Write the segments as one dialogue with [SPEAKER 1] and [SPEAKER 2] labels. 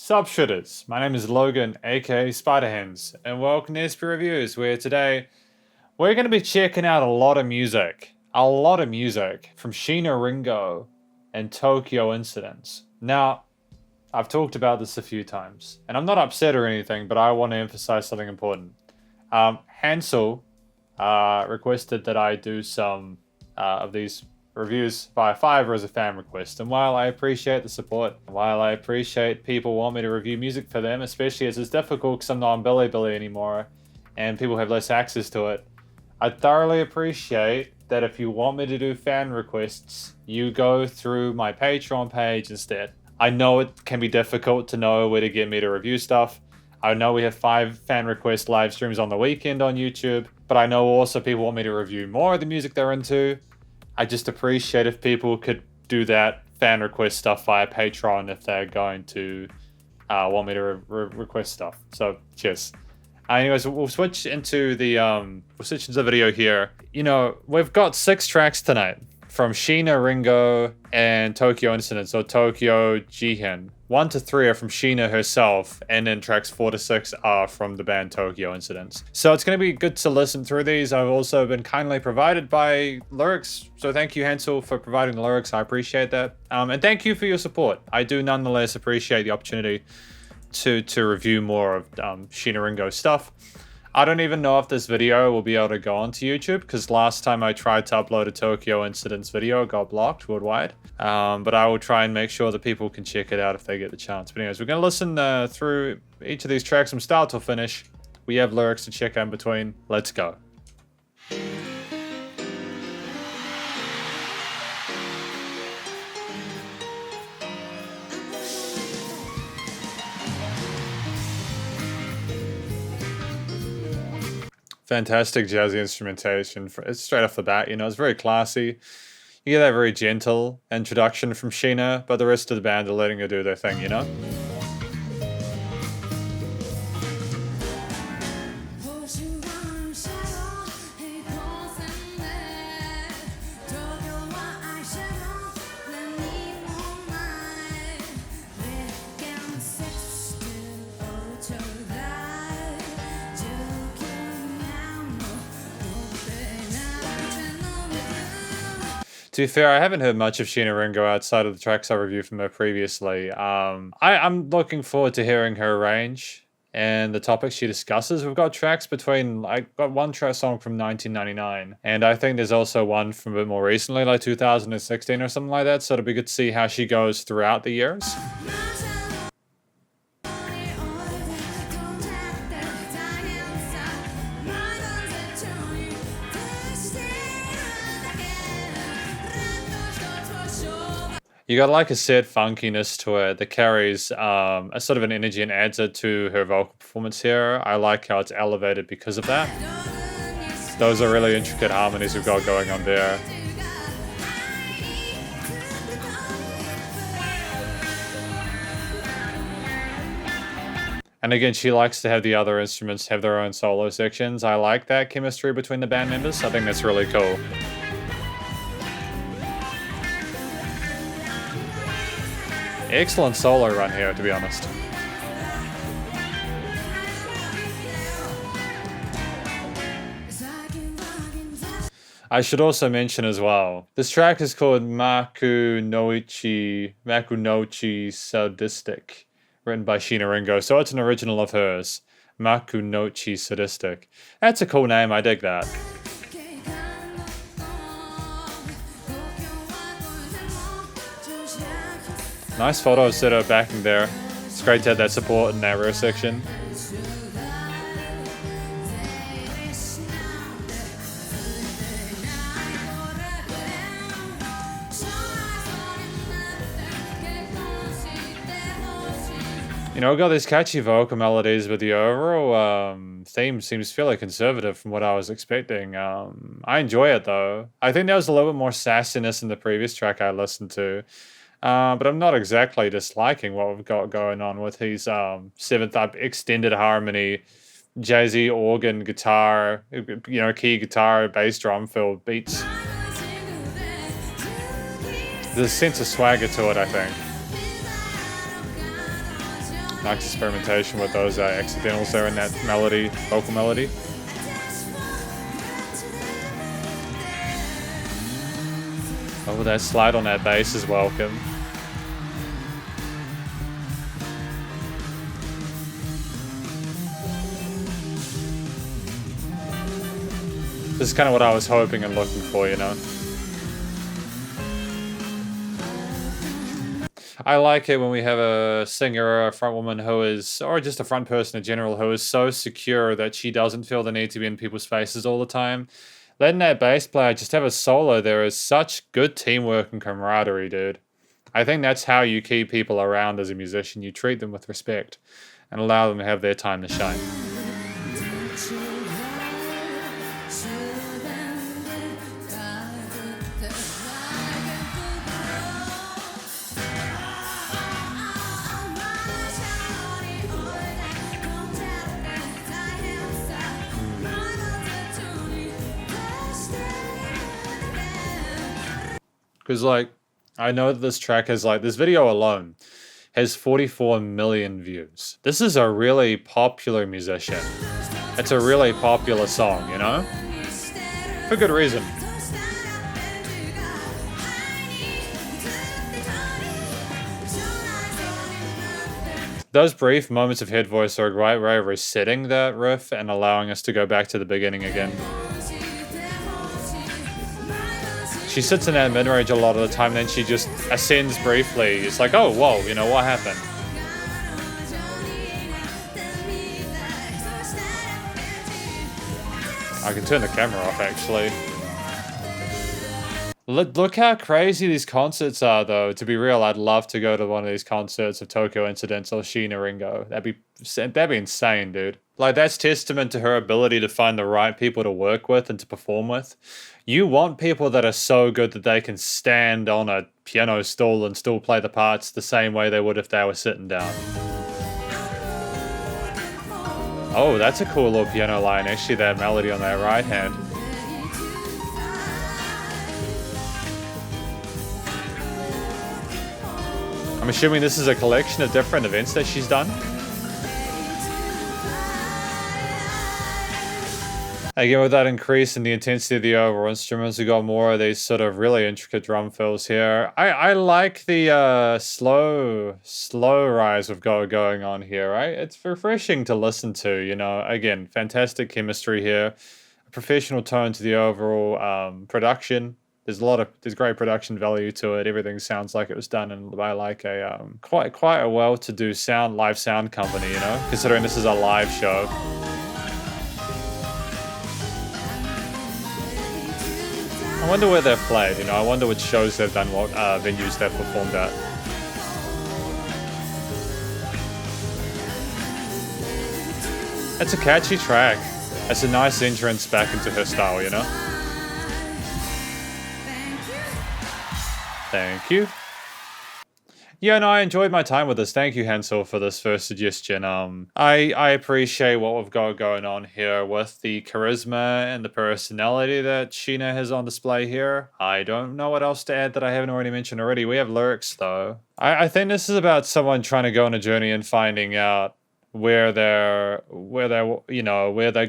[SPEAKER 1] Sup shitters, my name is Logan aka Spiderhands, and welcome to SP Reviews, where today we're going to be checking out a lot of music. From Sheena Ringo and Tokyo Incidents. Now, I've talked about this a few times, and I'm not upset or anything, but I want to emphasize something important. Hansel requested that I do some of these reviews via Fiverr as a fan request, and while I appreciate the support, while I appreciate people want me to review music for them, especially as it's difficult because I'm not on Bilibili anymore and people have less access to it, I thoroughly appreciate that if you want me to do fan requests, you go through my Patreon page instead. I know it can be difficult to know where to get me to review stuff. I know we have 5 fan request live streams on the weekend on YouTube, but I know also people want me to review more of the music they're into. I just appreciate if people could do that fan request stuff via Patreon if they're going to want me to request stuff. So, cheers. Anyways, we'll switch into the video here. You know, we've got 6 tracks tonight from Sheena Ringo and Tokyo Incidents, or Tokyo Jihen. 1 to 3 are from Sheena herself, and then tracks 4 to 6 are from the band Tokyo Incidents. So it's going to be good to listen through these. I've also been kindly provided by lyrics, so thank you, Hansel, for providing the lyrics. I appreciate that. And thank you for your support. I do nonetheless appreciate the opportunity to review more of Sheena Ringo stuff. I don't even know if this video will be able to go onto YouTube, because last time I tried to upload a Tokyo Incidents video, it got blocked worldwide. But I will try and make sure that people can check it out if they get the chance. But anyways, we're going to listen through each of these tracks from start to finish. We have lyrics to check out in between. Let's go. Fantastic jazzy instrumentation. It's straight off the bat, you know, it's very classy. You get that very gentle introduction from Sheena, but the rest of the band are letting her do their thing, you know? To be fair, I haven't heard much of Sheena Ringo outside of the tracks I reviewed from her previously. I'm looking forward to hearing her range and the topics she discusses. We've got tracks between, I got one track song from 1999, and I think there's also one from a bit more recently, like 2016 or something like that, so it'll be good to see how she goes throughout the years. You got like a sad funkiness to it that carries a sort of an energy and adds it to her vocal performance here. I like how it's elevated because of that. Those are really intricate harmonies we've got going on there. And again, she likes to have the other instruments have their own solo sections. I like that chemistry between the band members. I think that's really cool. Excellent solo run here, to be honest. I should also mention as well, this track is called Maku Nochi Sadistic, written by Sheena Ringo, so it's an original of hers. Maku Nochi Sadistic. That's a cool name, I dig that. Nice photo set up backing there. It's great to have that support in that rear section. You know, we've got these catchy vocal melodies, but the overall theme seems fairly conservative from what I was expecting. I enjoy it though. I think there was a little bit more sassiness in the previous track I listened to. But I'm not exactly disliking what we've got going on with his 7th up extended harmony, jazzy organ, guitar, you know, key guitar, bass drum filled beats. There's a sense of swagger to it, I think. Nice experimentation with those accidentals there in that melody, vocal melody. Oh, that slide on that bass is welcome. This is kind of what I was hoping and looking for, you know? I like it when we have a singer or a front woman who is, or just a front person in general, who is so secure that she doesn't feel the need to be in people's faces all the time. Letting that bass player just have a solo there is such good teamwork and camaraderie, dude. I think that's how you keep people around as a musician. You treat them with respect and allow them to have their time to shine. Because, like, I know that this track has, like, this video alone has 44 million views. This is a really popular musician. It's a really popular song, you know? For good reason. Those brief moments of head voice are a great way of resetting that riff and allowing us to go back to the beginning again. She sits in that mid-range a lot of the time, and then she just ascends briefly. It's like, oh, whoa, you know, what happened? I can turn the camera off, actually. Look how crazy these concerts are, though. To be real, I'd love to go to one of these concerts of Tokyo Incidents or Sheena Ringo. That'd be insane, dude. Like, that's testament to her ability to find the right people to work with and to perform with. You want people that are so good that they can stand on a piano stool and still play the parts the same way they would if they were sitting down. Oh, that's a cool little piano line, actually, that melody on that right hand. I'm assuming this is a collection of different events that she's done. Again, with that increase in the intensity of the overall instruments, we got more of these sort of really intricate drum fills here. I like the slow rise of going on here, right? It's refreshing to listen to, you know. Again, fantastic chemistry here. A professional tone to the overall production. There's great production value to it. Everything sounds like it was done by like a quite a well-to-do live sound company, you know, considering this is a live show. I wonder where they've played, you know. I wonder which shows they've done, what venues they've performed at. It's a catchy track. It's a nice entrance back into her style, you know. Thank you. Yeah, no, I enjoyed my time with this. Thank you, Hansel, for this first suggestion. I appreciate what we've got going on here with the charisma and the personality that Sheena has on display here. I don't know what else to add that I haven't already mentioned already. We have lyrics, though. I think this is about someone trying to go on a journey and finding out where they're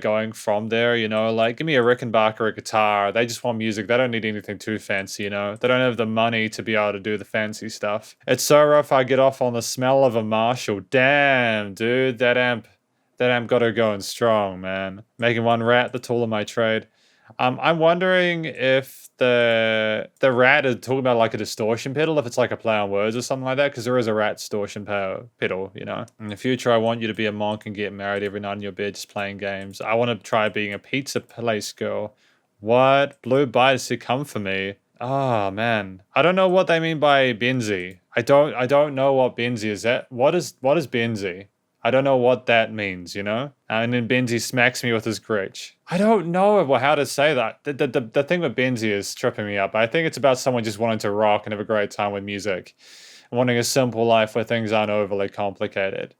[SPEAKER 1] going from there, you know. Like, give me a Rickenbacker a guitar. They just want music. They don't need anything too fancy, you know. They don't have the money to be able to do the fancy stuff. It's so rough I get off on the smell of a Marshall. Damn, dude, that amp got her going strong, man. Making one rat the tool of my trade. I'm wondering if the rat is talking about like a distortion pedal, if it's like a play on words or something like that, because there is a rat distortion pedal, you know. In the future, I want you to be a monk and get married every night in your bed just playing games. I want to try being a pizza place girl. What? Blue bites to come for me. Oh, man. I don't know what they mean by Benzi. I don't know what Benzi is. What is Benzi? I don't know what that means, you know? And then Benzi smacks me with his grich. I don't know how to say that. The thing with Benzi is tripping me up. I think it's about someone just wanting to rock and have a great time with music. Wanting a simple life where things aren't overly complicated.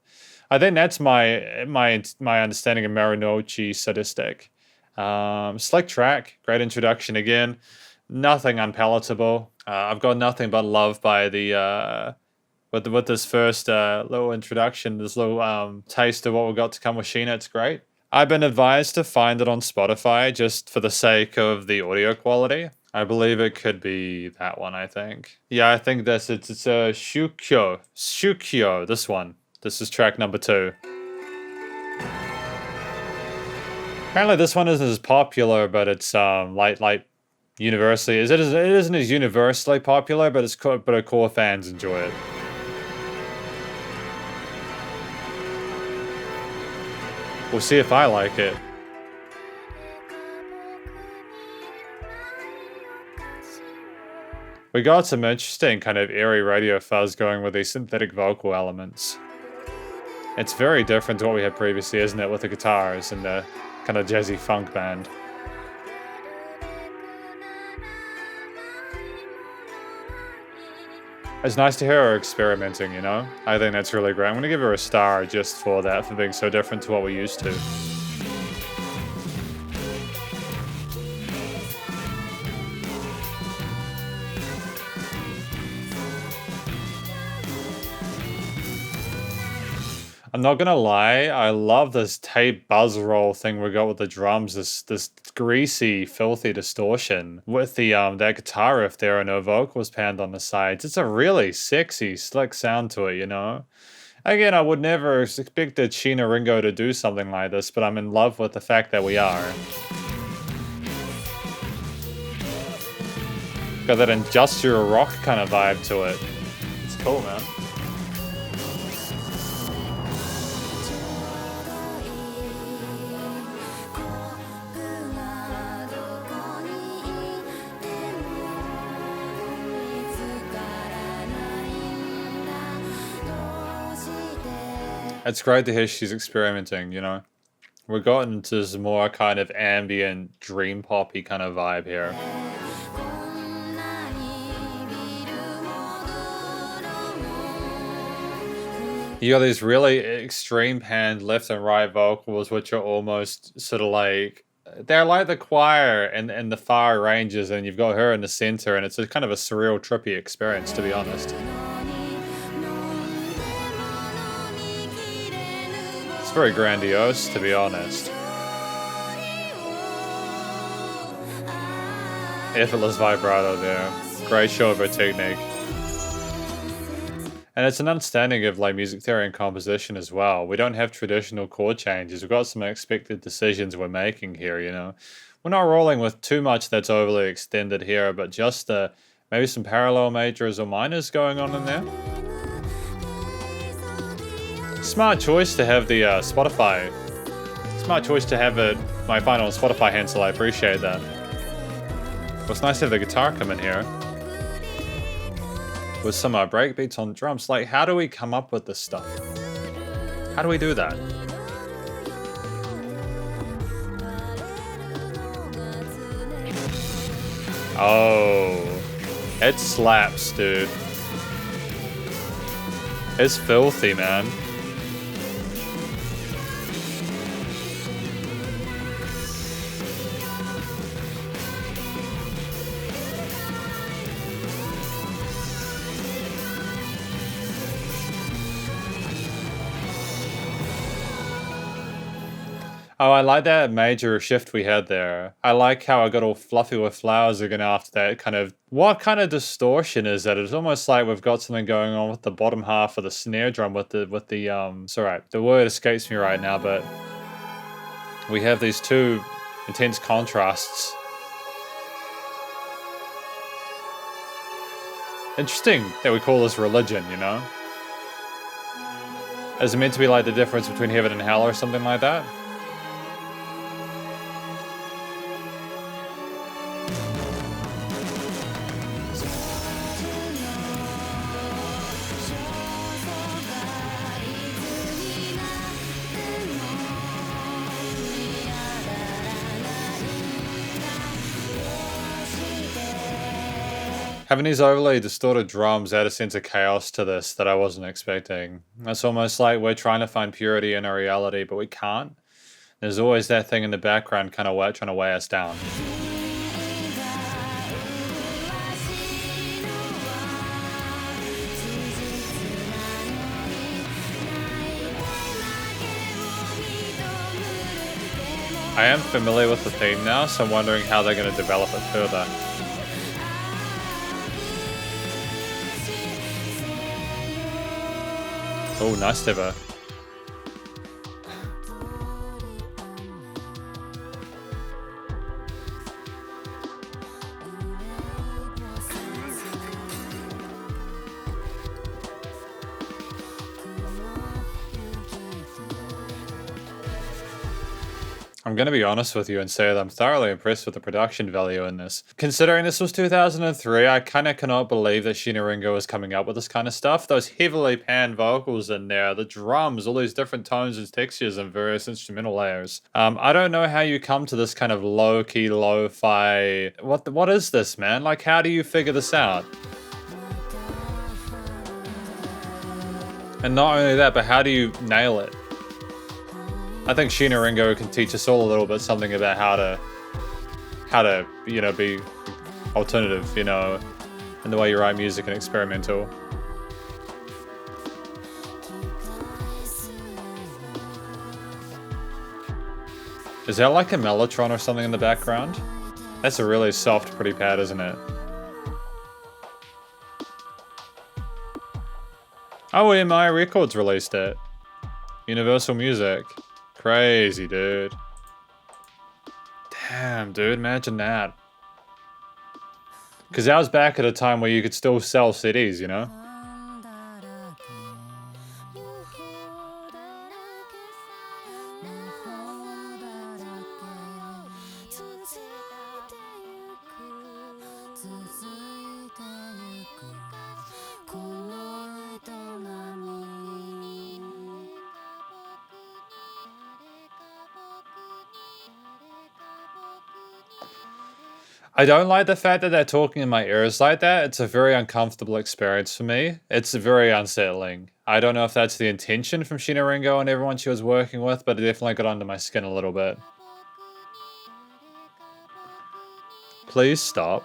[SPEAKER 1] I think that's my understanding of Marunouchi sadistic. Slick track, great introduction again. Nothing unpalatable. I've got nothing but love by the with this first little introduction, this little taste of what we got to come with Sheena. It's great. I've been advised to find it on Spotify just for the sake of the audio quality. I believe it could be that one, I think. Yeah, I think it's a Shukyo, this one. This is track number 2. Apparently this one isn't as popular, but it's like universally. It isn't as universally popular, but our core fans enjoy it. We'll see if I like it. We got some interesting kind of eerie radio fuzz going with these synthetic vocal elements. It's very different to what we had previously, isn't it, with the guitars and the kind of jazzy funk band. It's nice to hear her experimenting, you know? I think that's really great. I'm gonna give her a star just for that, for being so different to what we're used to. I'm not gonna lie, I love this tape buzz roll thing we got with the drums, this greasy, filthy distortion with the that guitar riff there and her vocals panned on the sides. It's a really sexy, slick sound to it, you know? Again, I would never expected Sheena Ringo to do something like this, but I'm in love with the fact that we are. Got that industrial rock kind of vibe to it. It's cool, man. It's great to hear she's experimenting, you know? We're gotten to this more kind of ambient, dream poppy kind of vibe here. You got these really extreme panned left and right vocals, which are almost sort of like, they're like the choir and the far ranges, and you've got her in the center, and it's a kind of a surreal, trippy experience, to be honest. Very grandiose, to be honest. Effortless vibrato there. Great show of her technique. And it's an understanding of like music theory and composition as well. We don't have traditional chord changes. We've got some unexpected decisions we're making here, you know. We're not rolling with too much that's overly extended here, but just maybe some parallel majors or minors going on in there. Smart choice to have the Spotify. Smart choice to have my final Spotify Hansel. I appreciate that. Well, it's nice to have the guitar come in here with some breakbeats on drums. Like, how do we come up with this stuff? How do we do that? Oh, it slaps, dude. It's filthy, man. Oh, I like that major shift we had there. I like how I got all fluffy with flowers again after that kind of... What kind of distortion is that? It's almost like we've got something going on with the bottom half of the snare drum with the it's alright, the word escapes me right now, but we have these two intense contrasts. Interesting that we call this religion, you know? Is it meant to be like the difference between heaven and hell or something like that? Having these overly distorted drums add a sense of chaos to this that I wasn't expecting. It's almost like we're trying to find purity in our reality, but we can't. There's always that thing in the background kind of trying to weigh us down. I am familiar with the theme now, so I'm wondering how they're going to develop it further. Oh, nice Diva. I'm going to be honest with you and say that I'm thoroughly impressed with the production value in this. Considering this was 2003, I kind of cannot believe that Sheena Ringo was coming up with this kind of stuff. Those heavily panned vocals in there, the drums, all these different tones and textures and various instrumental layers. I don't know how you come to this kind of low-key, lo-fi... What is this, man? Like, how do you figure this out? And not only that, but how do you nail it? I think Sheena Ringo can teach us all a little bit something about how to, you know, be alternative, you know, in the way you write music and experimental. Is that like a Mellotron or something in the background? That's a really soft, pretty pad, isn't it? Oh, EMI Records released it. Universal Music. Crazy, dude. Damn, dude, imagine that. Because that was back at a time where you could still sell CDs, you know? I don't like the fact that they're talking in my ears like that. It's a very uncomfortable experience for me. It's very unsettling. I don't know if that's the intention from Sheena Ringo and everyone she was working with, but it definitely got under my skin a little bit. Please stop.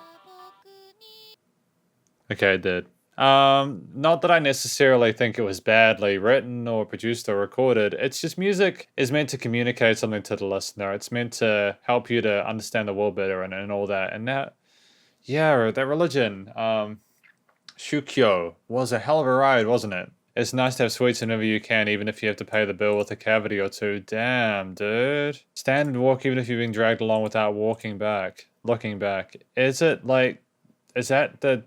[SPEAKER 1] Okay, it did. Not that I necessarily think it was badly written or produced or recorded. It's just music is meant to communicate something to the listener. It's meant to help you to understand the world better and all that. And that, yeah, that religion, Shukyo, was a hell of a ride, wasn't it? It's nice to have sweets whenever you can, even if you have to pay the bill with a cavity or two. Damn, dude. Stand and walk even if you're being dragged along without walking back, looking back. Is it like, is that the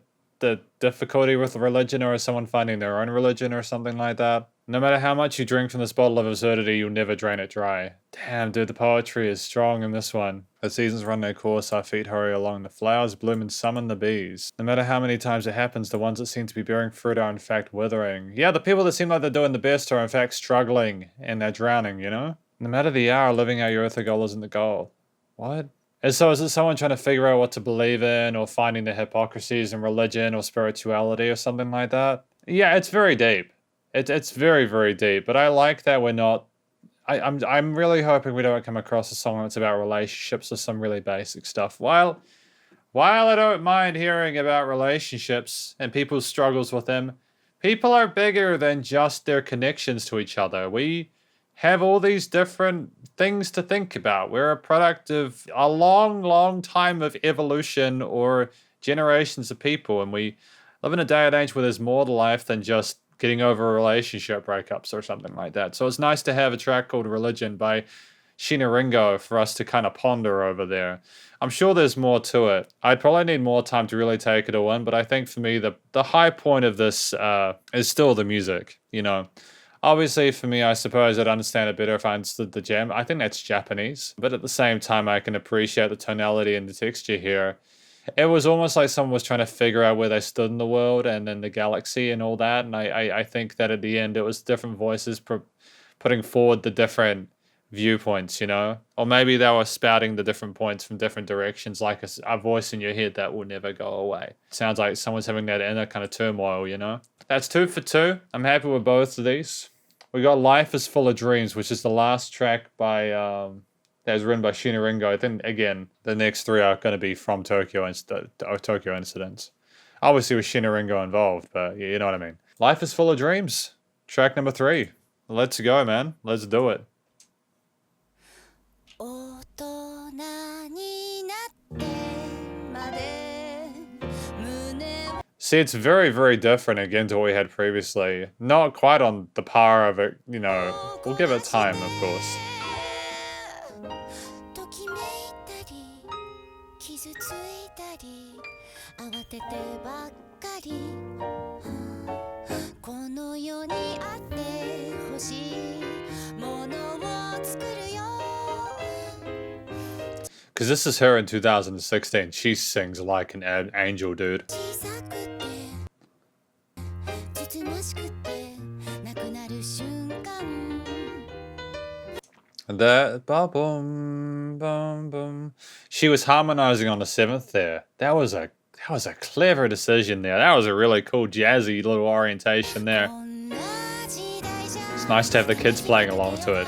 [SPEAKER 1] difficulty with religion, or is someone finding their own religion or something like that? No matter how much you drink from this bottle of absurdity, you'll never drain it dry. Damn, dude, the poetry is strong in this one. The seasons run their course, our feet hurry along, the flowers bloom and summon the bees. No matter how many times it happens, the ones that seem to be bearing fruit are in fact withering. Yeah, the people that seem like they're doing the best are in fact struggling, and they're drowning, you know? No matter the hour, living out your earthly goal isn't the goal. What? And so is it someone trying to figure out what to believe in, or finding the hypocrisies in religion or spirituality or something like that? Yeah, it's very deep. It's very, very deep. But I like that we're not... I'm really hoping we don't come across a song that's about relationships or some really basic stuff. While I don't mind hearing about relationships and people's struggles with them, people are bigger than just their connections to each other. We have all these different things to think about. We're a product of a long, long time of evolution or generations of people, and we live in a day and age where there's more to life than just getting over relationship breakups or something like that. So it's nice to have a track called Religion by Sheena Ringo for us to kind of ponder over there. I'm sure there's more to it. I'd probably need more time to really take it all in, but I think for me, the high point of this is still the music, you know. Obviously, for me, I suppose I'd understand it better if I understood the jam. I think that's Japanese, but at the same time, I can appreciate the tonality and the texture here. It was almost like someone was trying to figure out where they stood in the world and in the galaxy and all that. And I think that at the end, it was different voices putting forward the different viewpoints, you know? Or maybe they were spouting the different points from different directions, like a voice in your head that will never go away. Sounds like someone's having that inner kind of turmoil, you know? That's 2 for 2. I'm happy with both of these. We got Life is Full of Dreams, which is the last track by that was written by Sheena Ringo. I think, again, the next 3 are going to be from Tokyo Incidents. Obviously with Sheena Ringo involved, but you know what I mean. Life is Full of Dreams, track number 3. Let's go, man. Let's do it. See, it's very, very different again to what we had previously. Not quite on the par of it, you know. We'll give it time, of course. Because this is her in 2016. She sings like an angel, dude. That boom, boom, boom. She was harmonizing on the 7th there. That was a clever decision there. That was a really cool jazzy little orientation there. It's nice to have the kids playing along to it.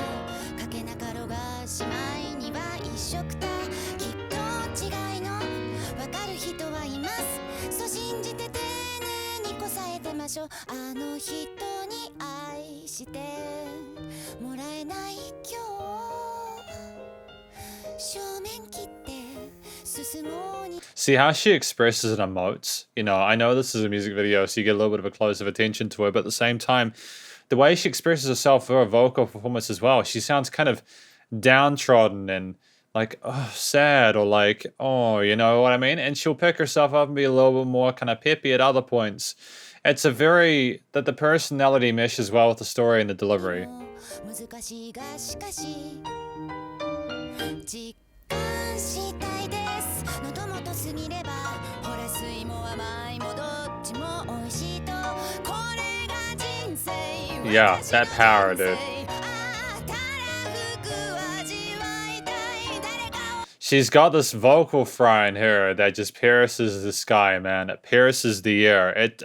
[SPEAKER 1] See how she expresses and emotes? You know, I know this is a music video, so you get a little bit of a close-up attention to her, but at the same time, the way she expresses herself for a vocal performance as well, she sounds kind of downtrodden and like, oh, sad, or like, oh, you know what I mean? And she'll pick herself up and be a little bit more kind of peppy at other points. It's a very, that the personality meshes well with the story and the delivery. Yeah, that power, dude. She's got this vocal fry in her that just pierces the sky, man. It pierces the air. It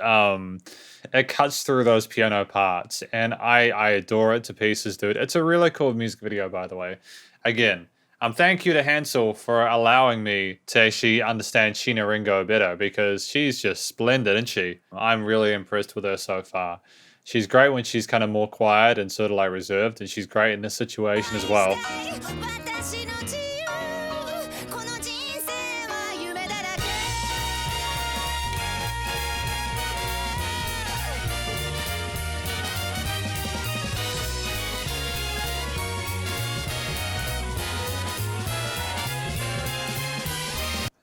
[SPEAKER 1] cuts through those piano parts, and I adore it to pieces, dude. It's a really cool music video, by the way. Again, thank you to Hansel for allowing me to actually understand Sheena Ringo better, because she's just splendid, isn't she? I'm really impressed with her so far. She's great when she's kind of more quiet and sort of like reserved, and she's great in this situation as well.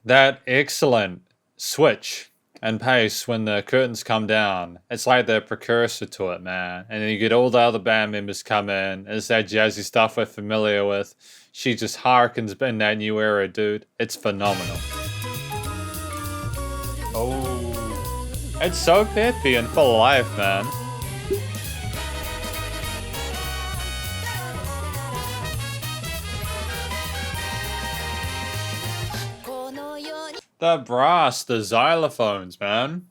[SPEAKER 1] That excellent switch and pace when the curtains come down. It's like the precursor to it, man. And then you get all the other band members come in. It's that jazzy stuff we're familiar with. She just harkens in that new era, dude. It's phenomenal. Oh, it's so peppy and full of life, man. The brass, the xylophones, man.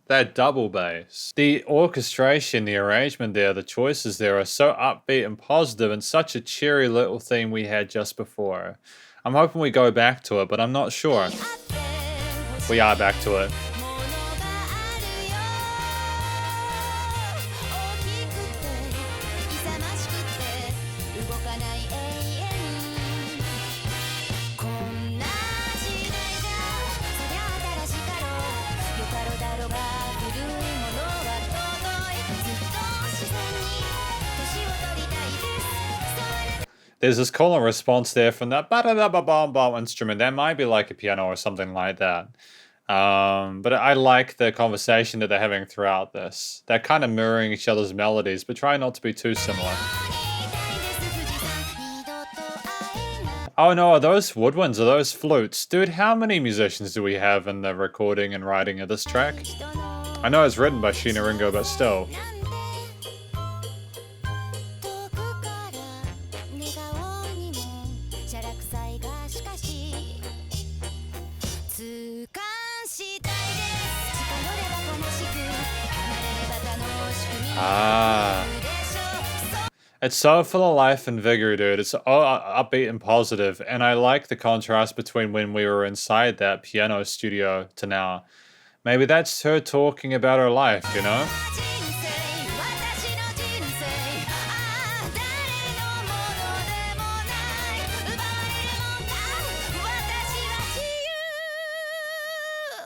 [SPEAKER 1] That double bass. The orchestration, the arrangement there, the choices there are so upbeat and positive, and such a cheery little theme we had just before. I'm hoping we go back to it, but I'm not sure. We are back to it. There's this call and response there from that ba-da-da-ba-bom-bom instrument. That might be like a piano or something like that. But I like the conversation that they're having throughout this. They're kind of mirroring each other's melodies, but try not to be too similar. Oh no, are those woodwinds? Are those flutes? Dude, how many musicians do we have in the recording and writing of this track? I know it's written by Sheena Ringo, but still. Ah. It's so full of life and vigor, dude. It's all upbeat and positive, and I like the contrast between when we were inside that piano studio to now. Maybe that's her talking about her life, you know?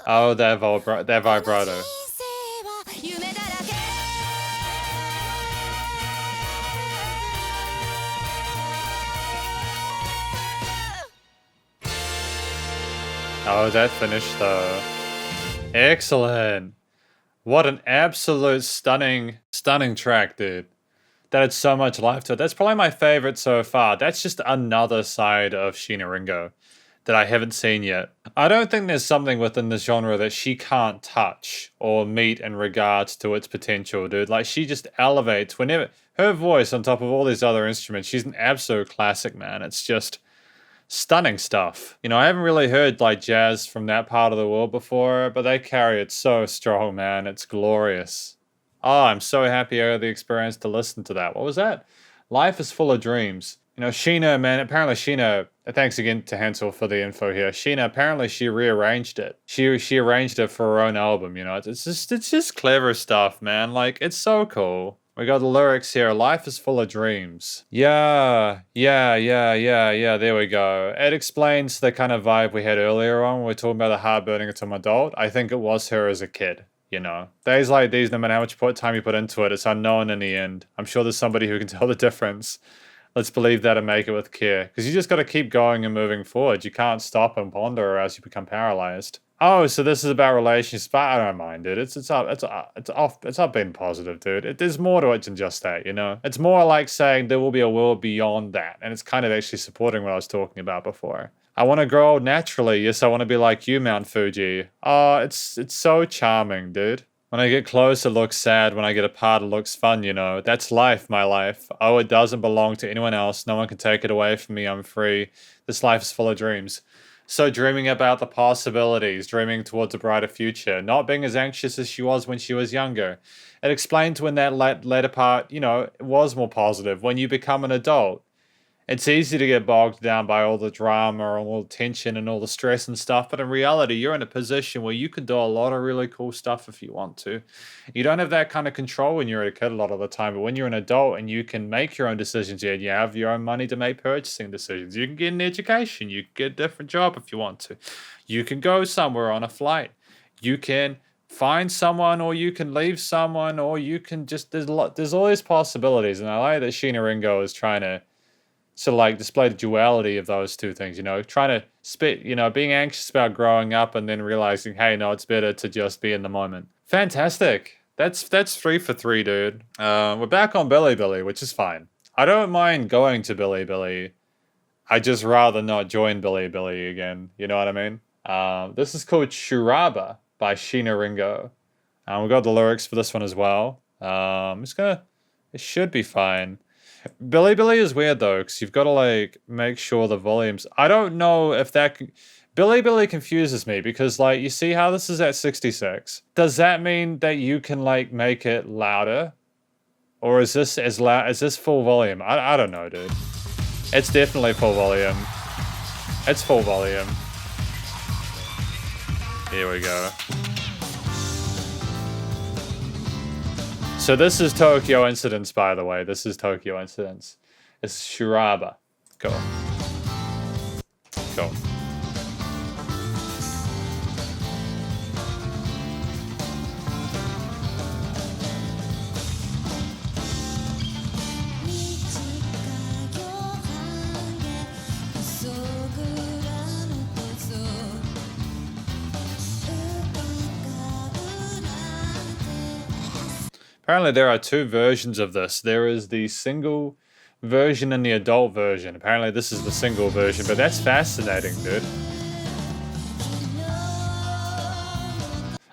[SPEAKER 1] Oh, that vibrato. Oh, that finish though. Excellent. What an absolute stunning track, dude. That had so much life to it. That's probably my favorite so far. That's just another side of Sheena Ringo that I haven't seen yet. I don't think there's something within this genre that she can't touch or meet in regards to its potential, dude. Like, she just elevates whenever her voice on top of all these other instruments. She's an absolute classic, man. It's just stunning stuff. You know, I haven't really heard like jazz from that part of the world before, but they carry it so strong, man. It's glorious. Oh, I'm so happy I had the experience to listen to that. What was that? Life is Full of Dreams. You know, Sheena, man, apparently Sheena, thanks again to Hansel for the info here. Sheena, apparently she rearranged it. She arranged it for her own album, you know. It's just clever stuff, man. Like, it's so cool. We got the lyrics here. Life is full of dreams. Yeah, there we go. It explains the kind of vibe we had earlier on when we were talking about the heart burning into an adult. I think it was her as a kid. You know, days like these, no matter how much time you put into it, it's unknown in the end. I'm sure there's somebody who can tell the difference. Let's believe that and make it with care. Because you just got to keep going and moving forward. You can't stop and ponder or else you become paralyzed. Oh, so this is about relationships, but I don't mind it. It's up being positive, dude. There's more to it than just that, you know? It's more like saying there will be a world beyond that. And it's kind of actually supporting what I was talking about before. I want to grow old naturally. Yes, I want to be like you, Mount Fuji. Oh, it's so charming, dude. When I get close, it looks sad. When I get apart, it looks fun, you know. That's life, my life. Oh, it doesn't belong to anyone else. No one can take it away from me. I'm free. This life is full of dreams. So dreaming about the possibilities, dreaming towards a brighter future, not being as anxious as she was when she was younger. It explains when that latter part, you know, was more positive. When you become an adult, it's easy to get bogged down by all the drama and all the tension and all the stress and stuff, but in reality, you're in a position where you can do a lot of really cool stuff if you want to. You don't have that kind of control when you're a kid a lot of the time, but when you're an adult and you can make your own decisions, yeah, you have your own money to make purchasing decisions. You can get an education. You can get a different job if you want to. You can go somewhere on a flight. You can find someone, or you can leave someone, or you can just, there's all these possibilities, and I like that Sheena Ringo is trying to sort of like display the duality of those two things, you know, trying to being anxious about growing up and then realizing, hey, no, it's better to just be in the moment. Fantastic. That's 3 for 3, dude. We're back on Bilibili, which is fine. I don't mind going to Bilibili. I just rather not join Bilibili again. You know what I mean? This is called Shuraba by Sheena Ringo. We've got the lyrics for this one as well. It should be fine. Bilibili is weird though, because you've got to like make sure the volumes. I don't know if that. Bilibili confuses me because like you see how this is at 66. Does that mean that you can like make it louder, or is this as loud? Is this full volume? I don't know, dude. It's definitely full volume. It's full volume. Here we go. So this is Tokyo Incidents, by the way. This is Tokyo Incidents. It's Shuraba. Go. Go. Apparently there are 2 versions of this. There is the single version and the adult version. Apparently this is the single version, but that's fascinating, dude.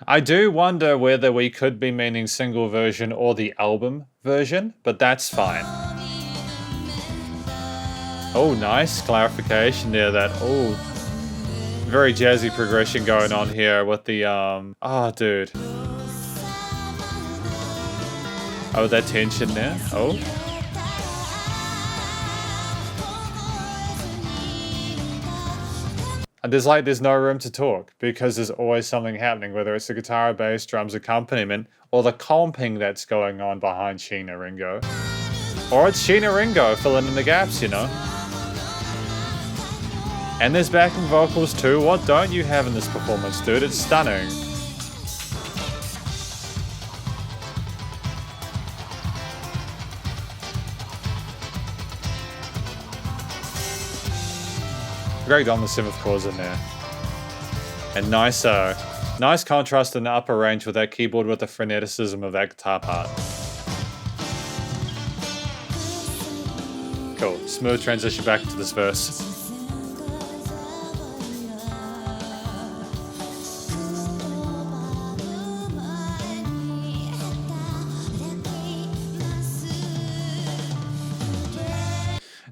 [SPEAKER 1] I do wonder whether we could be meaning single version or the album version, but that's fine. Oh, nice clarification there. Very jazzy progression going on here with the, oh, dude. Oh, that tension there. Oh. And there's no room to talk because there's always something happening, whether it's the guitar, bass, drums, accompaniment, or the comping that's going on behind Sheena Ringo. Or it's Sheena Ringo filling in the gaps, you know. And there's backing vocals too. What don't you have in this performance, dude? It's stunning. Great on the 7th chords in there. And nice contrast in the upper range with that keyboard with the freneticism of that guitar part. Cool. Smooth transition back into this verse.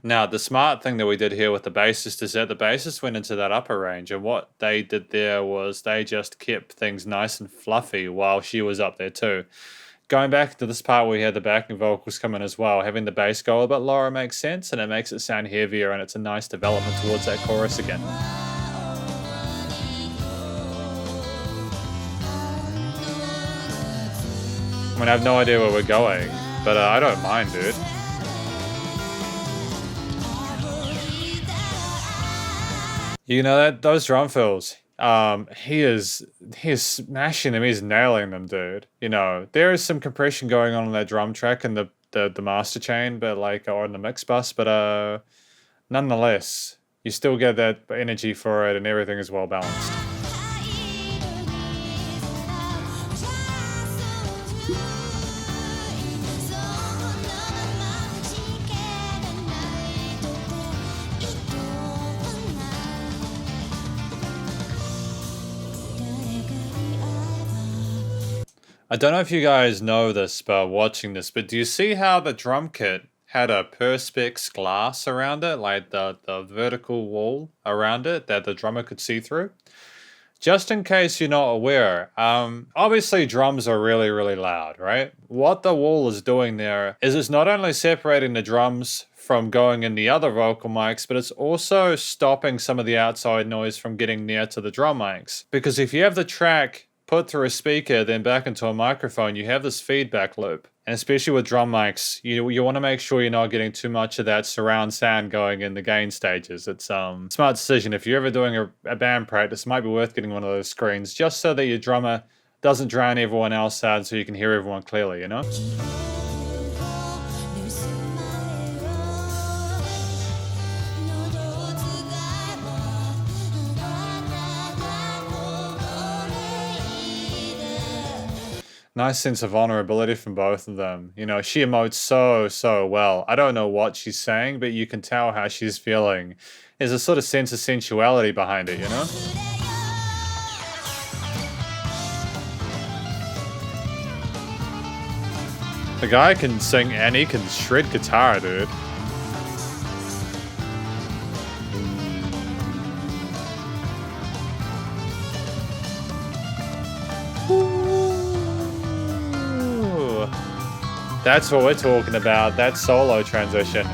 [SPEAKER 1] Now, the smart thing that we did here with the bassist is that the bassist went into that upper range, and what they did there was they just kept things nice and fluffy while she was up there too. Going back to this part where we had the backing vocals come in as well, having the bass go a bit lower makes sense, and it makes it sound heavier, and it's a nice development towards that chorus again. I mean, I have no idea where we're going, but I don't mind, dude. You know that those drum fills, he is smashing them. He's nailing them, dude. You know, there is some compression going on that drum track and the master chain, but like, or in the mix bus, but nonetheless, you still get that energy for it, and everything is well balanced. I don't know if you guys know this by watching this, but do you see how the drum kit had a Perspex glass around it, like the vertical wall around it that the drummer could see through? Just in case you're not aware, obviously drums are really, really loud, right? What the wall is doing there is it's not only separating the drums from going in the other vocal mics, but it's also stopping some of the outside noise from getting near to the drum mics. Because if you have the track put through a speaker, then back into a microphone, you have this feedback loop. And especially with drum mics, you want to make sure you're not getting too much of that surround sound going in the gain stages. It's a smart decision. If you're ever doing a band practice, it might be worth getting one of those screens just so that your drummer doesn't drown everyone else out, so you can hear everyone clearly, you know? Nice sense of vulnerability from both of them. You know, she emotes so well. I don't know what she's saying, but you can tell how she's feeling. There's a sort of sense of sensuality behind it, you know? The guy can sing and he can shred guitar, dude. That's what we're talking about, that solo transition.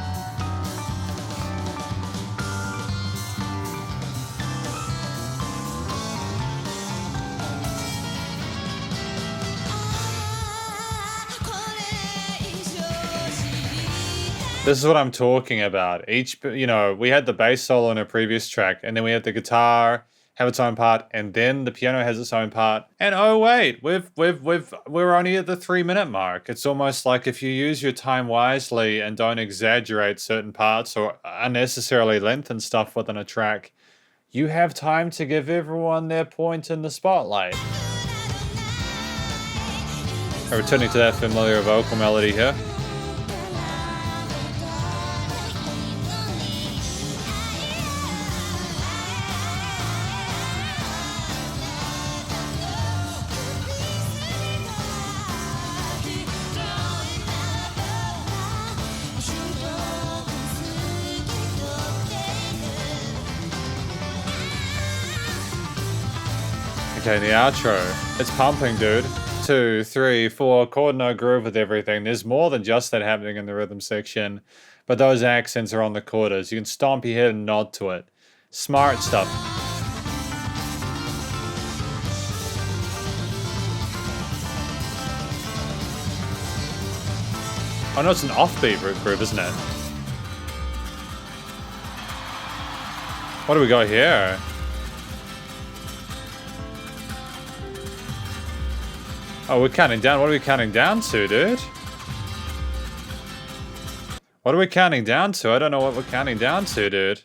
[SPEAKER 1] This is what I'm talking about. We had the bass solo in a previous track, and then we had the guitar have its own part, and then the piano has its own part. And oh wait, we're only at the 3-minute mark. It's almost like if you use your time wisely and don't exaggerate certain parts or unnecessarily lengthen stuff within a track, you have time to give everyone their point in the spotlight. Returning to that familiar vocal melody here. Okay, the outro. It's pumping, dude. 2, 3, 4, chord no groove with everything. There's more than just that happening in the rhythm section, but those accents are on the quarters. You can stomp your head and nod to it. Smart stuff. Oh no, it's an offbeat groove, isn't it? What do we got here? Oh, we're counting down. What are we counting down to, dude? What are we counting down to? I don't know what we're counting down to, dude.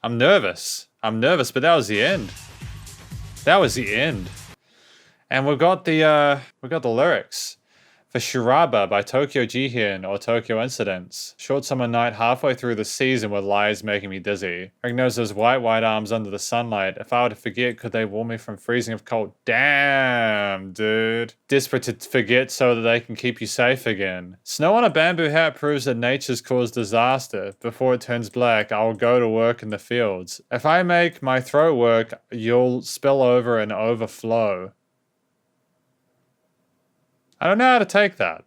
[SPEAKER 1] I'm nervous. I'm nervous, but that was the end. That was the end. And we got the lyrics for Shiraba by Tokyo Jihin or Tokyo Incidents. Short summer night halfway through the season with lies making me dizzy. Ring knows those white arms under the sunlight. If I were to forget, could they warm me from freezing of cold? Damn, dude. Desperate to forget so that they can keep you safe again. Snow on a bamboo hat proves that nature's caused disaster. Before it turns black, I'll go to work in the fields. If I make my throat work, you'll spill over and overflow. I don't know how to take that.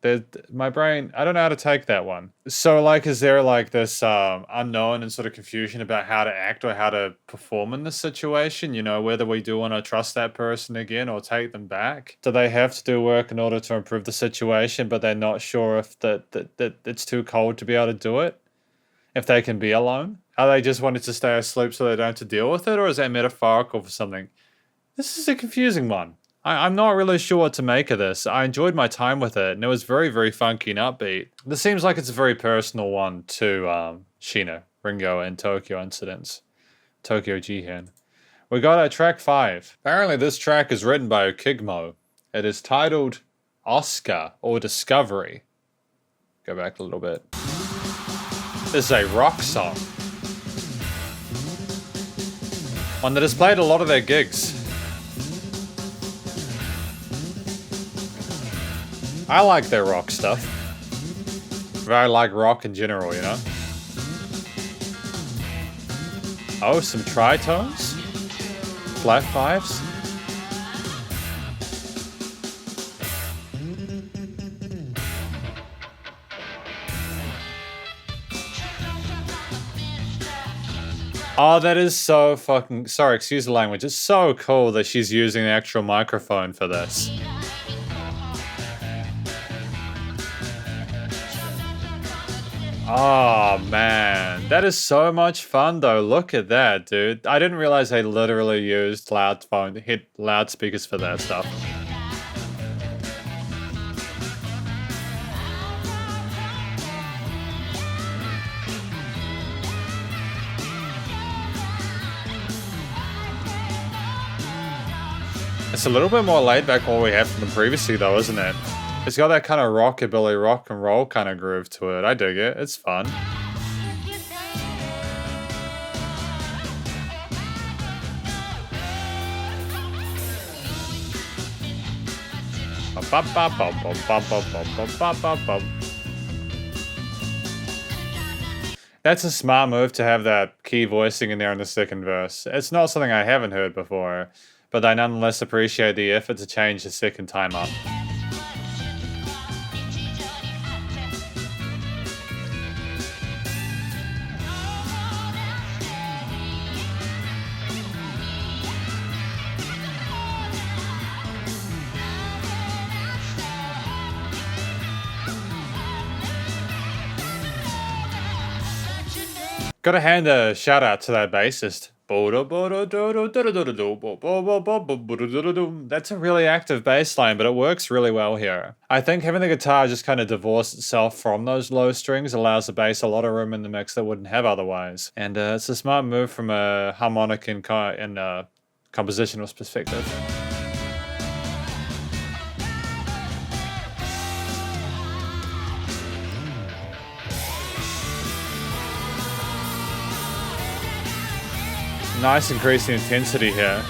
[SPEAKER 1] My brain, I don't know how to take that one. So, like, is there, like, this unknown and sort of confusion about how to act or how to perform in this situation? You know, whether we do want to trust that person again or take them back? Do they have to do work in order to improve the situation, but they're not sure if that it's too cold to be able to do it? If they can be alone? Are they just wanting to stay asleep so they don't have to deal with it? Or is that metaphorical for something? This is a confusing one. I'm not really sure what to make of this. I enjoyed my time with it, and it was very, very funky and upbeat. This seems like it's a very personal one to Shina, Ringo, and Tokyo Incidents. Tokyo Jihin. We got track 5. Apparently this track is written by Okigmo. It is titled Oscar or Discovery. Go back a little bit. This is a rock song. One that has played a lot of their gigs. I like their rock stuff. I like rock in general, you know? Oh, some tritones? Flat fives? Oh, that is so fucking... Sorry, excuse the language. It's so cool that she's using the actual microphone for this. Oh, man. That is so much fun, though. Look at that, dude. I didn't realize they literally used loudspeakers for that stuff. It's a little bit more laid back than what we had from them previously, though, isn't it? It's got that kind of rockabilly, rock and roll kind of groove to it. I dig it. It's fun. That's a smart move to have that key voicing in there in the second verse. It's not something I haven't heard before, but I nonetheless appreciate the effort to change the second time up. Gotta hand a shout out to that bassist. That's a really active bass line, but it works really well here. I think having the guitar just kind of divorce itself from those low strings allows the bass a lot of room in the mix that wouldn't have otherwise. And it's a smart move from a harmonic and compositional perspective. Nice increase in intensity here.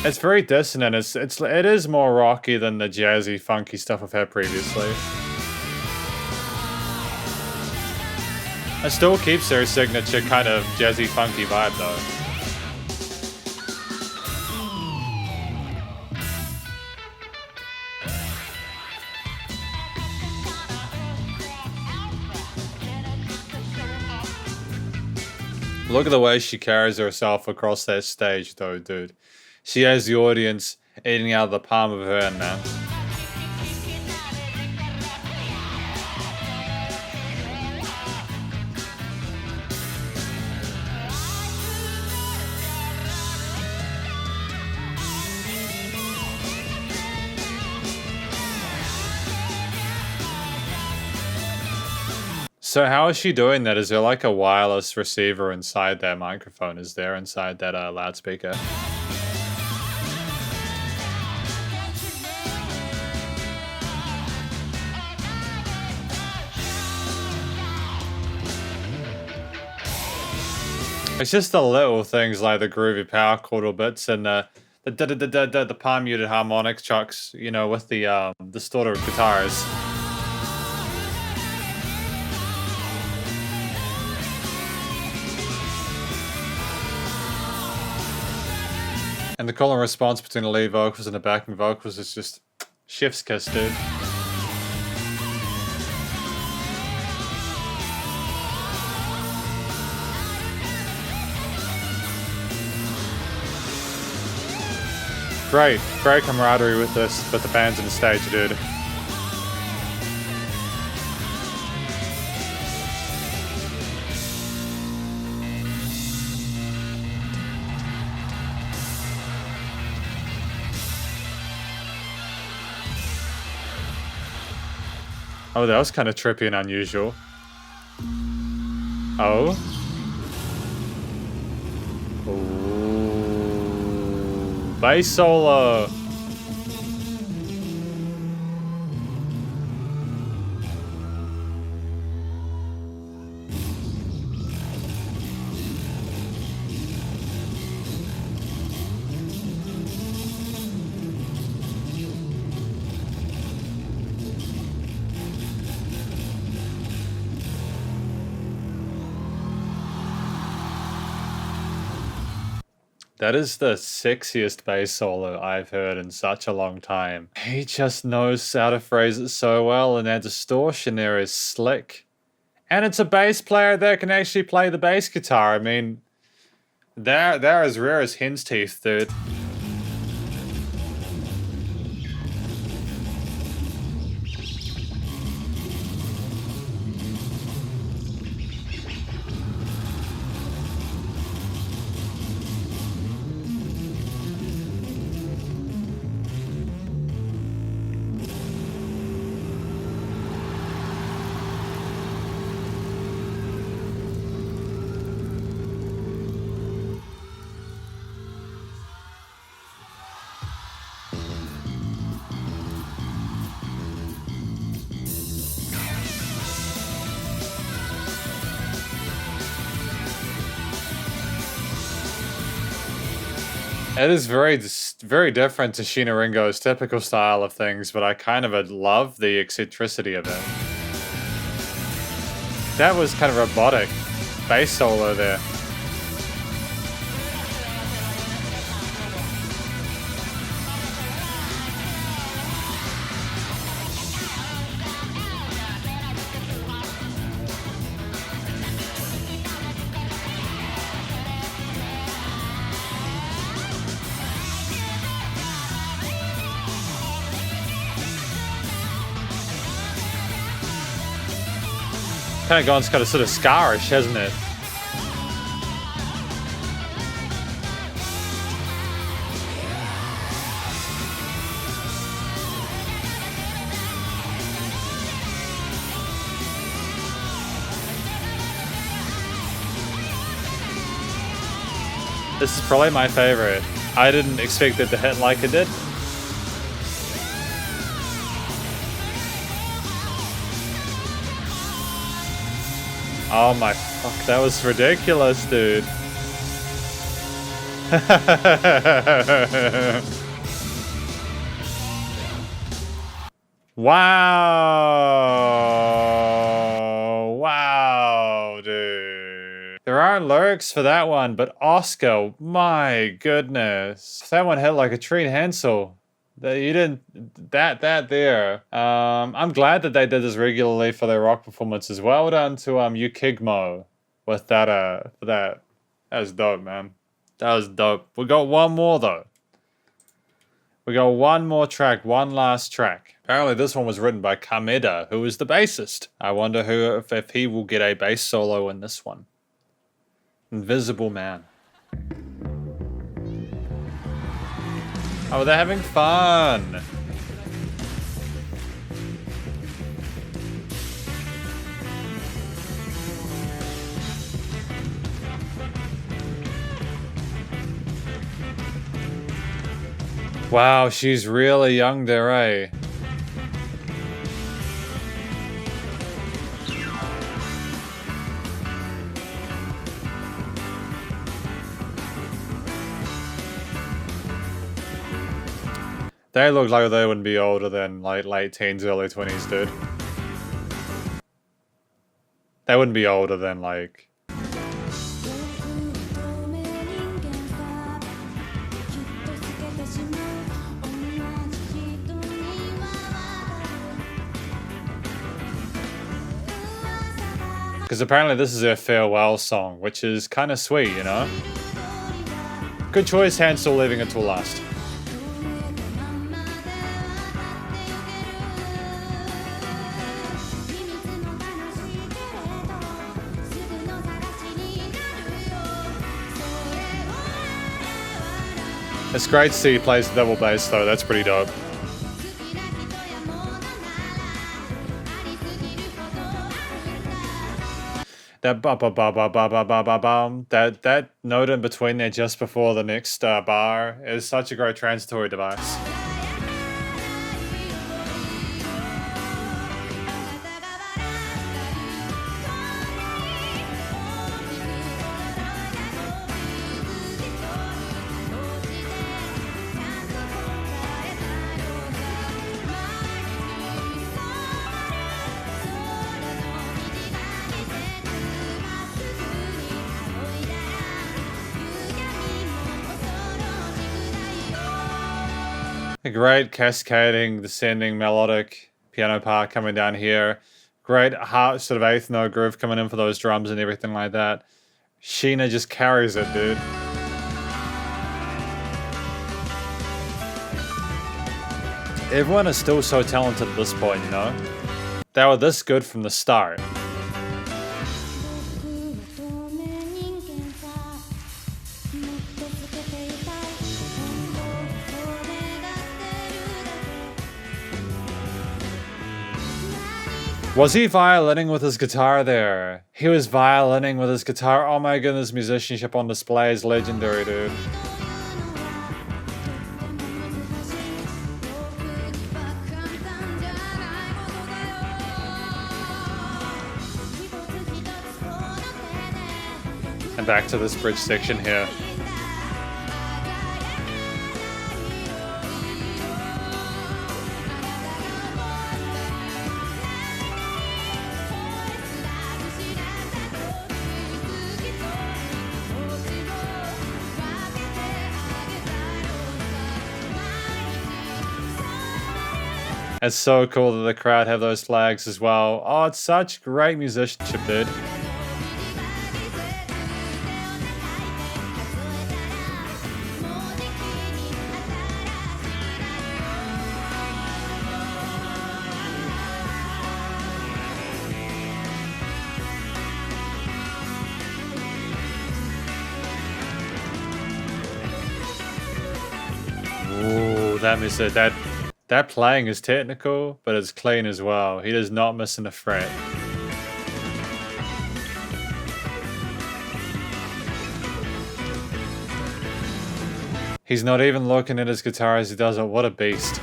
[SPEAKER 1] It's very dissonant. It is more rocky than the jazzy, funky stuff I've had previously. It still keeps their signature kind of jazzy, funky vibe though. Look at the way she carries herself across that stage though, dude. She has the audience eating out of the palm of her hand, man. So how is she doing that? Is there like a wireless receiver inside that microphone? Is there inside that loudspeaker? It's just the little things like the groovy power chordal bits and the palm muted harmonic chucks, you know, with the distorted guitars. And the call and response between the lead vocals and the backing vocals is just chef's kiss, dude. Great camaraderie with the bands on the stage, dude. Oh, that was kind of trippy and unusual. Oh. Ooh. Bass solo. That is the sexiest bass solo I've heard in such a long time. He just knows how to phrase it so well, and that distortion there is slick. And it's a bass player that can actually play the bass guitar. I mean, they're as rare as hen's teeth, dude. It is very different to Sheena Ringo's typical style of things, but I kind of love the eccentricity of it. That was kind of robotic bass solo there. Kind of gone kind of sort of scarish, hasn't it? This is probably my favorite. I didn't expect it to hit like it did. Oh my fuck, that was ridiculous, dude. Wow. Wow, dude. There aren't lyrics for that one, but Oscar, my goodness. That one hit like a tree in Hansel. You didn't that there. I'm glad that they did this regularly for their rock performances. Well done to Yukigmo with that for that. That was dope, man. That was dope. We got one more though. We got one more track, one last track. Apparently this one was written by Kameda, who is the bassist. I wonder if he will get a bass solo in this one. Invisible Man. Oh, they're having fun. Wow, she's really young there, eh? They look like they wouldn't be older than like late teens, early 20s, dude. They wouldn't be older than like... Because apparently this is their farewell song, which is kind of sweet, you know? Good choice, Hansel, leaving it till last. It's great to see he plays the double bass though, that's pretty dope. That ba ba ba ba ba ba ba ba bum, that note in between there just before the next bar is such a great transitory device. A great cascading, descending, melodic piano part coming down here. Great heart, sort of eighth note groove coming in for those drums and everything like that. Sheena just carries it, dude. Everyone is still so talented at this point, you know? They were this good from the start. Was he violining with his guitar there? He was violining with his guitar. Oh my goodness, musicianship on display is legendary, dude. And back to this bridge section here. It's so cool that the crowd have those flags as well. Oh, it's such great musicianship, dude. Ooh, that missed it. That playing is technical, but it's clean as well. He does not miss a fret. He's not even looking at his guitar as he does it. What a beast.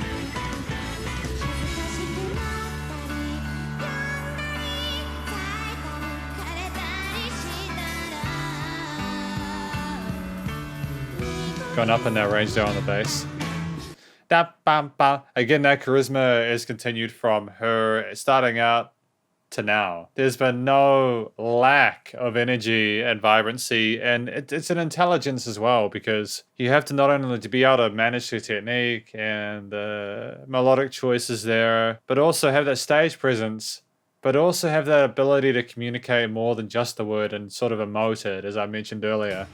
[SPEAKER 1] Going up in that range there on the bass. Again, that charisma is continued from her starting out to now. There's been no lack of energy and vibrancy, and it's an intelligence as well, because you have to not only to be able to manage the technique and the melodic choices there, but also have that stage presence, but also have that ability to communicate more than just the word and sort of emote it, as I mentioned earlier.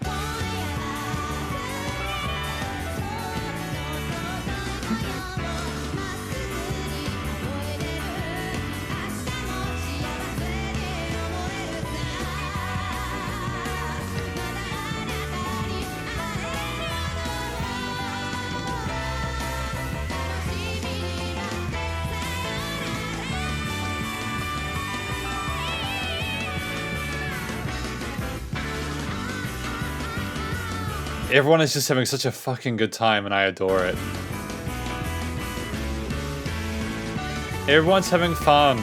[SPEAKER 1] Everyone is just having such a fucking good time, and I adore it. Everyone's having fun.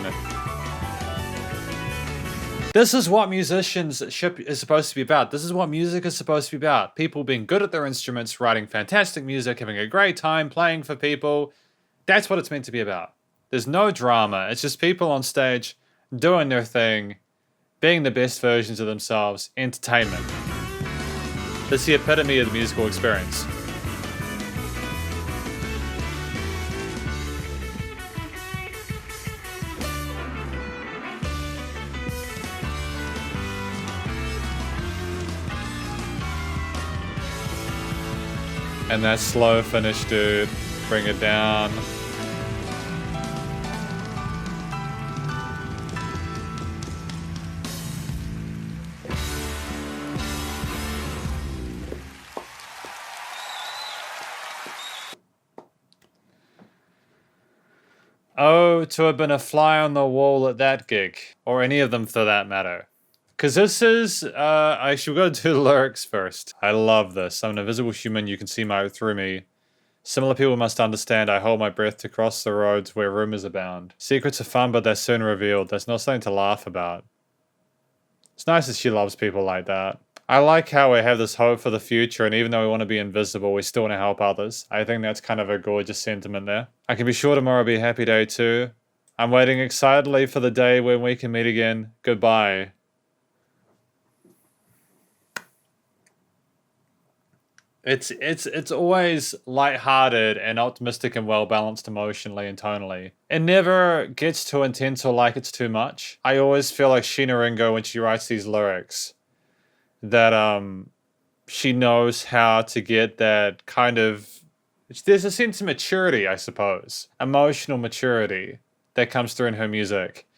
[SPEAKER 1] This is what musicianship is supposed to be about. This is what music is supposed to be about. People being good at their instruments, writing fantastic music, having a great time playing for people. That's what it's meant to be about. There's no drama. It's just people on stage doing their thing, being the best versions of themselves, entertainment. That's the epitome of the musical experience. And that slow finish, dude. Bring it down. Oh, to have been a fly on the wall at that gig. Or any of them for that matter. Because this is, I should go do the lyrics first. I love this. I'm an invisible human, you can see through me. Similar people must understand I hold my breath to cross the roads where rumors abound. Secrets are fun, but they're soon revealed. There's not something to laugh about. It's nice that she loves people like that. I like how we have this hope for the future, and even though we want to be invisible, we still want to help others. I think that's kind of a gorgeous sentiment there. I can be sure tomorrow will be a happy day too. I'm waiting excitedly for the day when we can meet again. Goodbye. It's always lighthearted and optimistic and well balanced emotionally and tonally. It never gets too intense or like it's too much. I always feel like Sheena Ringo, when she writes these lyrics, that she knows how to get that kind of, there's a sense of maturity, I suppose, emotional maturity that comes through in her music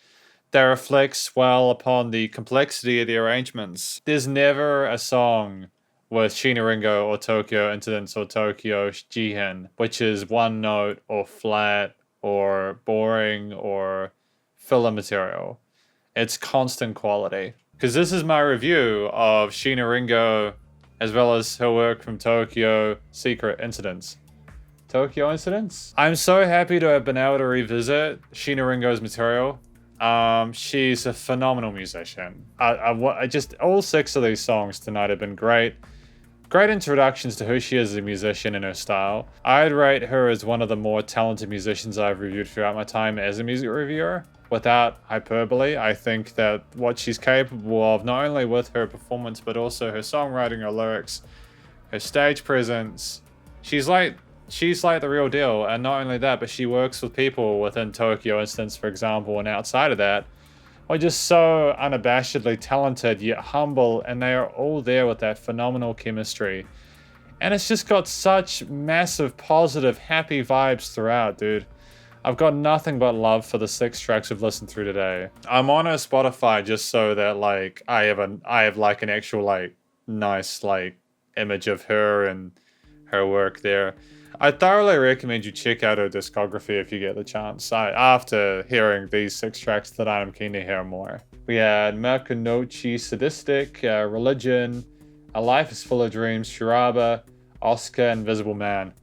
[SPEAKER 1] that reflects well upon the complexity of the arrangements. There's never a song with Sheena Ringo or Tokyo Incidents or Tokyo Jihen, which is one note or flat or boring or filler material. It's constant quality. Because this is my review of Sheena Ringo as well as her work from Tokyo Secret Incidents. Tokyo Incidents? I'm so happy to have been able to revisit Sheena Ringo's material. She's a phenomenal musician. I just, all 6 of these songs tonight have been great. Great introductions to who she is as a musician and her style. I'd rate her as one of the more talented musicians I've reviewed throughout my time as a music reviewer. Without hyperbole, I think that what she's capable of, not only with her performance, but also her songwriting, her lyrics, her stage presence, she's like the real deal. And not only that, but she works with people within Tokyo Incidents, for example, and outside of that, are just so unabashedly talented yet humble, and they are all there with that phenomenal chemistry. And it's just got such massive, positive, happy vibes throughout, dude. I've got nothing but love for the 6 tracks we've listened through today. I'm on her Spotify just so that like I have like an actual like nice like image of her and her work there. I thoroughly recommend you check out her discography if you get the chance. After hearing these 6 tracks tonight, I'm keen to hear more. We had Makunochi Sadistic, Religion, A Life is Full of Dreams, Shiraba, Oscar, Invisible Man.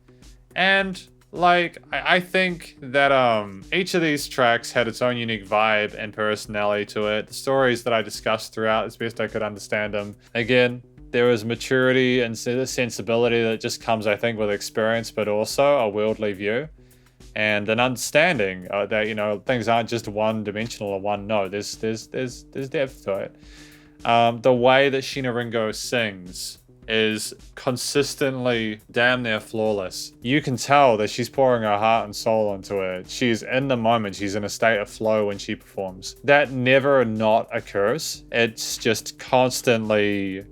[SPEAKER 1] And like, I think that each of these tracks had its own unique vibe and personality to it. The stories that I discussed throughout, as best I could understand them. Again, there was maturity and sensibility that just comes, I think, with experience, but also a worldly view and an understanding that, you know, things aren't just one-dimensional or one note. There's depth to it. The way that Sheena Ringo sings is consistently damn near flawless. You can tell that she's pouring her heart and soul into it. She's in the moment. She's in a state of flow when she performs. That never not occurs. It's just constantly,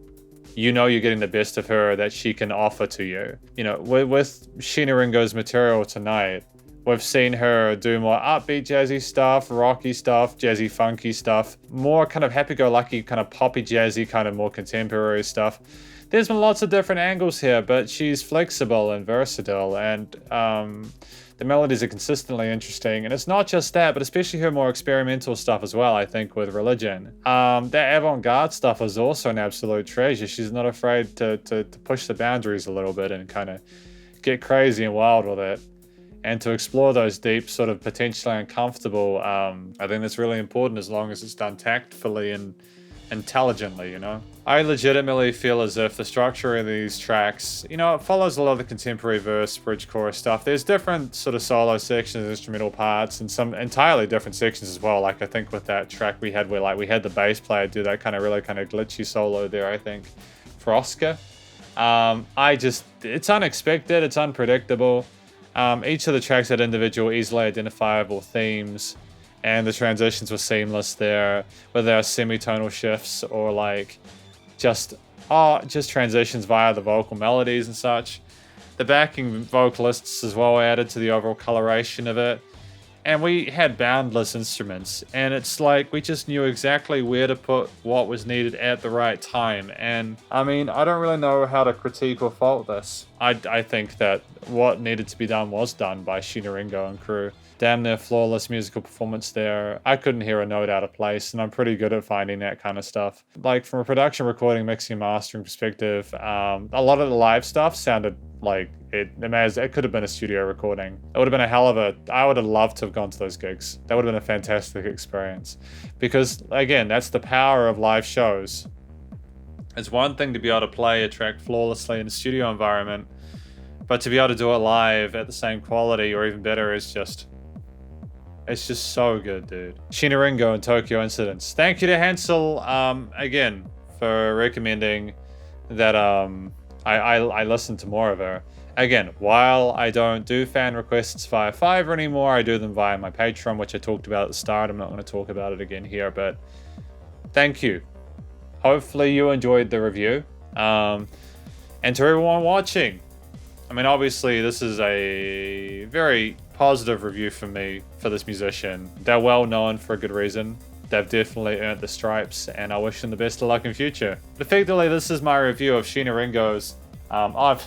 [SPEAKER 1] you know, you're getting the best of her that she can offer to you. You know, with Sheena Ringo's material tonight, we've seen her do more upbeat jazzy stuff, rocky stuff, jazzy funky stuff, more kind of happy-go-lucky, kind of poppy jazzy, kind of more contemporary stuff. There's been lots of different angles here, but she's flexible and versatile, and the melodies are consistently interesting. And it's not just that, but especially her more experimental stuff as well, I think, with Religion. That avant-garde stuff is also an absolute treasure. She's not afraid to push the boundaries a little bit and kind of get crazy and wild with it. And to explore those deep, sort of potentially uncomfortable, I think that's really important as long as it's done tactfully and intelligently, you know? I legitimately feel as if the structure of these tracks, you know, it follows a lot of the contemporary verse, bridge, chorus stuff. There's different sort of solo sections, instrumental parts, and some entirely different sections as well. Like I think with that track we had where like we had the bass player do that kind of really kind of glitchy solo there, I think, for Oscar. It's unexpected, it's unpredictable. Each of the tracks had individual, easily identifiable themes, and the transitions were seamless there, whether they are semitonal shifts or like just transitions via the vocal melodies and such. The backing vocalists as well added to the overall coloration of it. And we had boundless instruments, and it's like we just knew exactly where to put what was needed at the right time. And I mean, I don't really know how to critique or fault this. I think that what needed to be done was done by Sheena Ringo and crew. Damn near flawless musical performance there. I couldn't hear a note out of place, and I'm pretty good at finding that kind of stuff. Like from a production, recording, mixing, mastering perspective, a lot of the live stuff sounded like it could have been a studio recording. It would have been a hell of I would have loved to have gone to those gigs. That would have been a fantastic experience. Because again, that's the power of live shows. It's one thing to be able to play a track flawlessly in a studio environment, but to be able to do it live at the same quality or even better is just... it's just so good, dude. Sheena Ringo and Tokyo Incidents. Thank you to Hansel, again, for recommending that I listen to more of her. Again, while I don't do fan requests via Fiverr anymore, I do them via my Patreon, which I talked about at the start. I'm not going to talk about it again here, but thank you. Hopefully you enjoyed the review. And to everyone watching, I mean, obviously this is a very positive review for me for this musician. They're well known for a good reason. They've definitely earned the stripes, and I wish them the best of luck in future. But effectively, this is my review of Sheena Ringo's. I've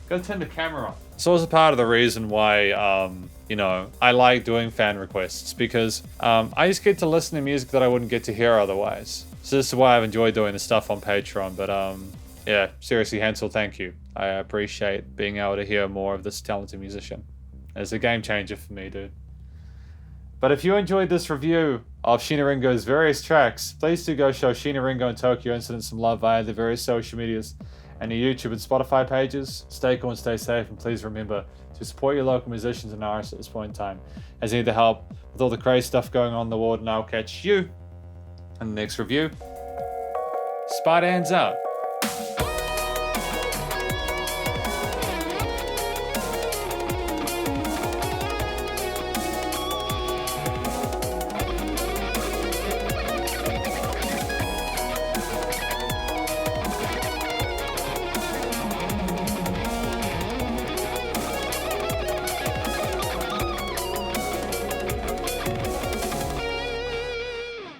[SPEAKER 1] got to turn the camera on. It's also part of the reason why, you know, I like doing fan requests, because I just get to listen to music that I wouldn't get to hear otherwise. So this is why I've enjoyed doing the stuff on Patreon. But yeah, seriously, Hansel, thank you. I appreciate being able to hear more of this talented musician. It's a game changer for me, dude. But if you enjoyed this review of Sheena Ringo's various tracks, please do go show Sheena Ringo and Tokyo Incidents some love via the various social medias and the YouTube and Spotify pages. Stay cool and stay safe, and please remember to support your local musicians and artists at this point in time, as they need the help with all the crazy stuff going on in the world, and I'll catch you in the next review. Spider hands out.